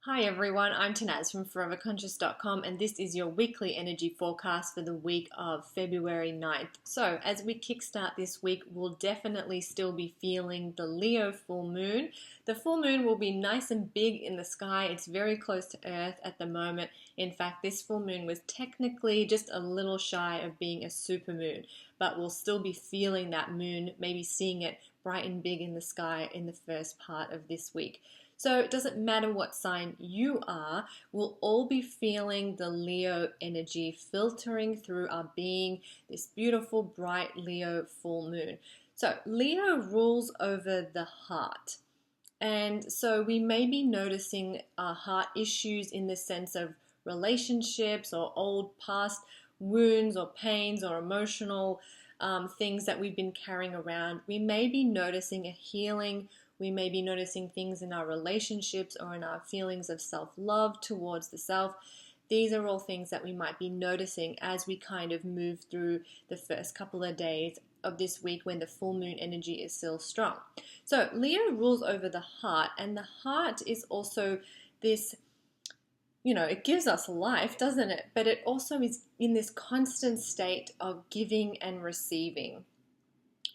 Hi everyone, I'm Tanaz from foreverconscious.com and this is your weekly energy forecast for the week of February 9th. So as we kickstart this week, we'll definitely still be feeling the Leo full moon. The full moon will be nice and big in the sky. It's very close to Earth at the moment. In fact, this full moon was technically just a little shy of being a super moon, but we'll still be feeling that moon, maybe seeing it bright and big in the sky in the first part of this week. So it doesn't matter what sign you are, we'll all be feeling the Leo energy filtering through our being, this beautiful, bright Leo full moon. So Leo rules over the heart. And so we may be noticing heart issues in the sense of relationships or old past wounds or pains or emotional things that we've been carrying around. We may be noticing a healing. We may be noticing things in our relationships or in our feelings of self-love towards the self. These are all things that we might be noticing as we kind of move through the first couple of days of this week when the full moon energy is still strong. So Leo rules over the heart, and the heart is also this, it gives us life, doesn't it? But it also is in this constant state of giving and receiving.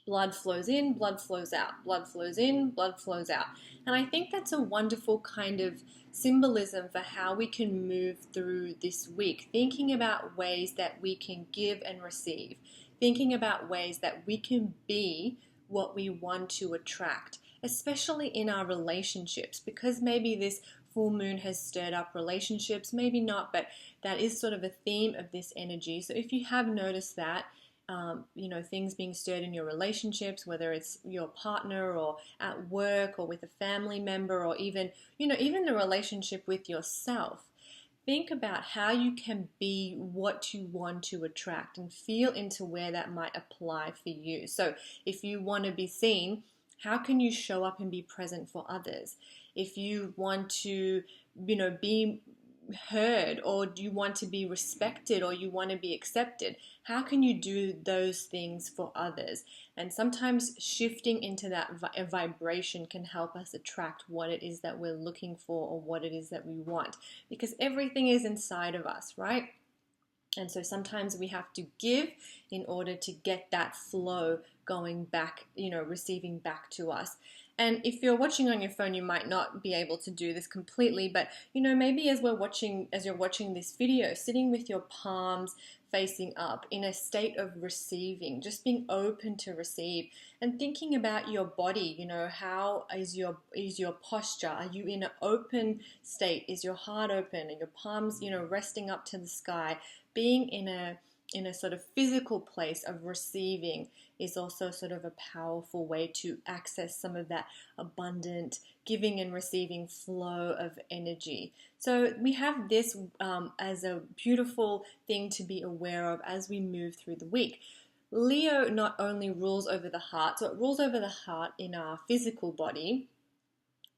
Blood flows in, blood flows out, blood flows in, blood flows out. And I think that's a wonderful kind of symbolism for how we can move through this week, thinking about ways that we can give and receive, thinking about ways that we can be what we want to attract, especially in our relationships, because maybe this full moon has stirred up relationships, maybe not, but that is sort of a theme of this energy. So if you have noticed that, things being stirred in your relationships, whether it's your partner or at work or with a family member or even the relationship with yourself. Think about how you can be what you want to attract and feel into where that might apply for you. So if you want to be seen, how can you show up and be present for others? If you want to, be heard, or do you want to be respected, or you want to be accepted, how can you do those things for others? And sometimes shifting into that vibration can help us attract what it is that we're looking for or what it is that we want, because everything is inside of us, right? And so sometimes we have to give in order to get that flow going back, receiving back to us. And if you're watching on your phone, you might not be able to do this completely, but maybe as you're watching this video, sitting with your palms facing up in a state of receiving, just being open to receive and thinking about your body, how is your posture? Are you in an open state? Is your heart open? Are your palms, resting up to the sky? Being in a sort of physical place of receiving is also sort of a powerful way to access some of that abundant giving and receiving flow of energy. So we have this as a beautiful thing to be aware of as we move through the week. Leo not only rules over the heart, so it rules over the heart in our physical body,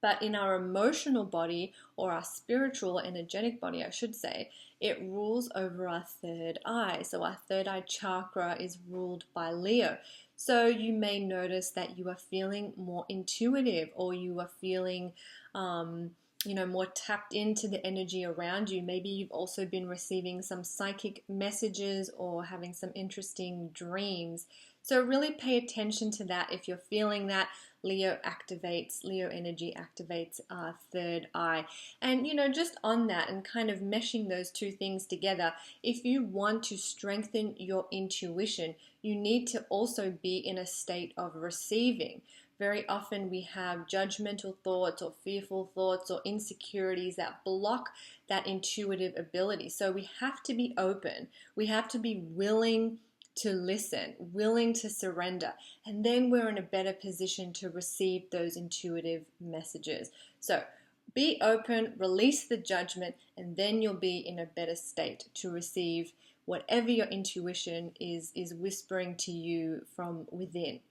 but in our emotional body, or our spiritual, energetic body, I should say, it rules over our third eye. So our third eye chakra is ruled by Leo. So you may notice that you are feeling more intuitive, or you are feeling more tapped into the energy around you. Maybe you've also been receiving some psychic messages or having some interesting dreams. So really pay attention to that. If you're feeling that, Leo energy activates our third eye. And just on that and kind of meshing those two things together, if you want to strengthen your intuition, you need to also be in a state of receiving. Very often we have judgmental thoughts or fearful thoughts or insecurities that block that intuitive ability. So we have to be open. We have to be willing to listen, willing to surrender, and then we're in a better position to receive those intuitive messages. So be open, release the judgment, and then you'll be in a better state to receive whatever your intuition is whispering to you from within.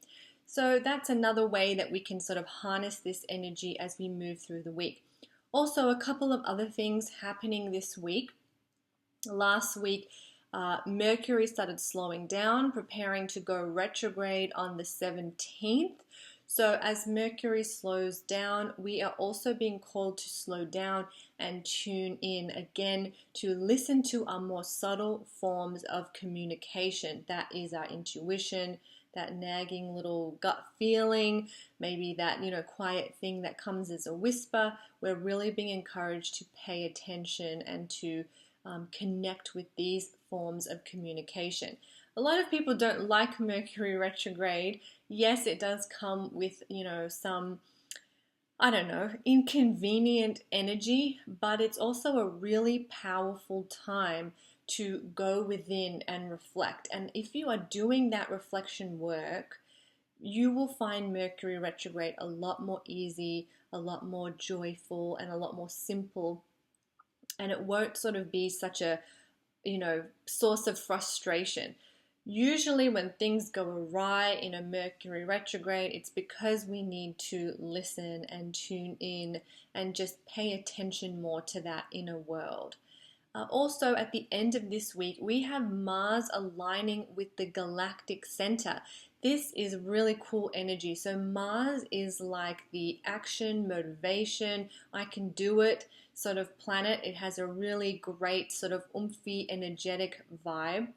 So that's another way that we can sort of harness this energy as we move through the week. Also, a couple of other things happening this week. Last week, Mercury started slowing down, preparing to go retrograde on the 17th. So as Mercury slows down, we are also being called to slow down and tune in again to listen to our more subtle forms of communication. That is our intuition, that nagging little gut feeling, maybe that, quiet thing that comes as a whisper. We're really being encouraged to pay attention and to connect with these forms of communication. A lot of people don't like Mercury retrograde. Yes, it does come with, some, I don't know, inconvenient energy, but it's also a really powerful time to go within and reflect. And if you are doing that reflection work, you will find Mercury retrograde a lot more easy, a lot more joyful, and a lot more simple. And it won't sort of be such a, source of frustration. Usually, when things go awry in a Mercury retrograde, it's because we need to listen and tune in and just pay attention more to that inner world. Also, at the end of this week, we have Mars aligning with the galactic center. This is really cool energy. So, Mars is like the action, motivation, I can do it sort of planet. It has a really great sort of oomphy, energetic vibe.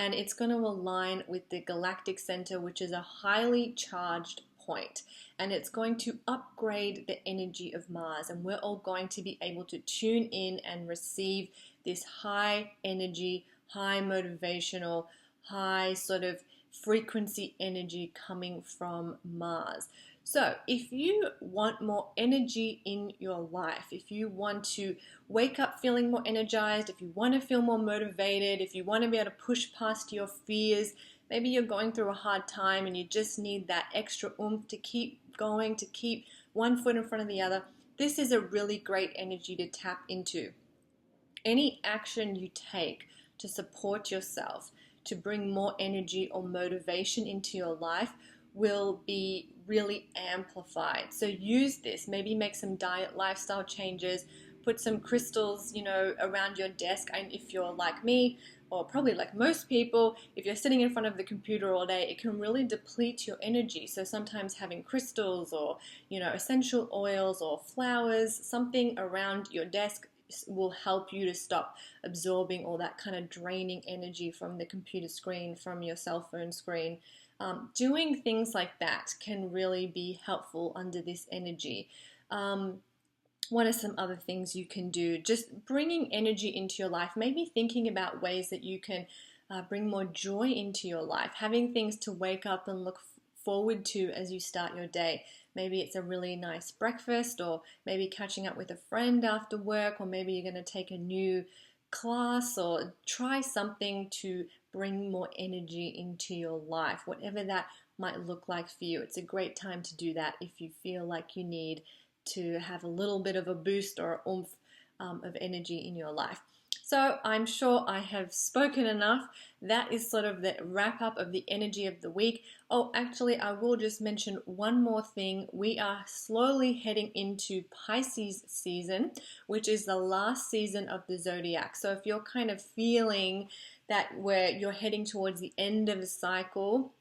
And it's going to align with the galactic center, which is a highly charged point. And it's going to upgrade the energy of Mars. And we're all going to be able to tune in and receive this high energy, high motivational, high sort of frequency energy coming from Mars. So if you want more energy in your life, if you want to wake up feeling more energized, if you want to feel more motivated, if you want to be able to push past your fears, maybe you're going through a hard time and you just need that extra oomph to keep going, to keep one foot in front of the other, this is a really great energy to tap into. Any action you take to support yourself, to bring more energy or motivation into your life, will be really amplified. So use this, maybe make some diet lifestyle changes, put some crystals, around your desk. And if you're like me, or probably like most people, if you're sitting in front of the computer all day, it can really deplete your energy. So sometimes having crystals or, essential oils or flowers, something around your desk will help you to stop absorbing all that kind of draining energy from the computer screen, from your cell phone screen. Doing things like that can really be helpful under this energy. What are some other things you can do? Just bringing energy into your life, maybe thinking about ways that you can bring more joy into your life, having things to wake up and look forward to as you start your day. Maybe it's a really nice breakfast, or maybe catching up with a friend after work, or maybe you're going to take a new class or try something to bring more energy into your life, whatever that might look like for you. It's a great time to do that if you feel like you need to have a little bit of a boost or oomph of energy in your life. So I'm sure I have spoken enough. That is sort of the wrap up of the energy of the week. Oh, actually, I will just mention one more thing. We are slowly heading into Pisces season, which is the last season of the zodiac. So if you're kind of feeling that where you're heading towards the end of the cycle,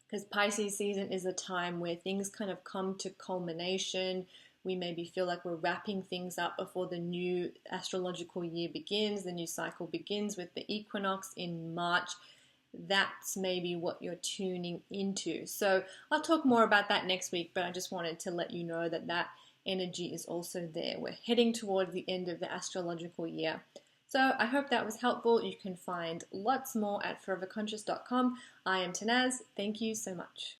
because Pisces season is a time where things kind of come to culmination. We maybe feel like we're wrapping things up before the new astrological year begins. The new cycle begins with the equinox in March. That's maybe what you're tuning into. So I'll talk more about that next week, but I just wanted to let you know that that energy is also there. We're heading towards the end of the astrological year. So I hope that was helpful. You can find lots more at foreverconscious.com. I am Tanaz. Thank you so much.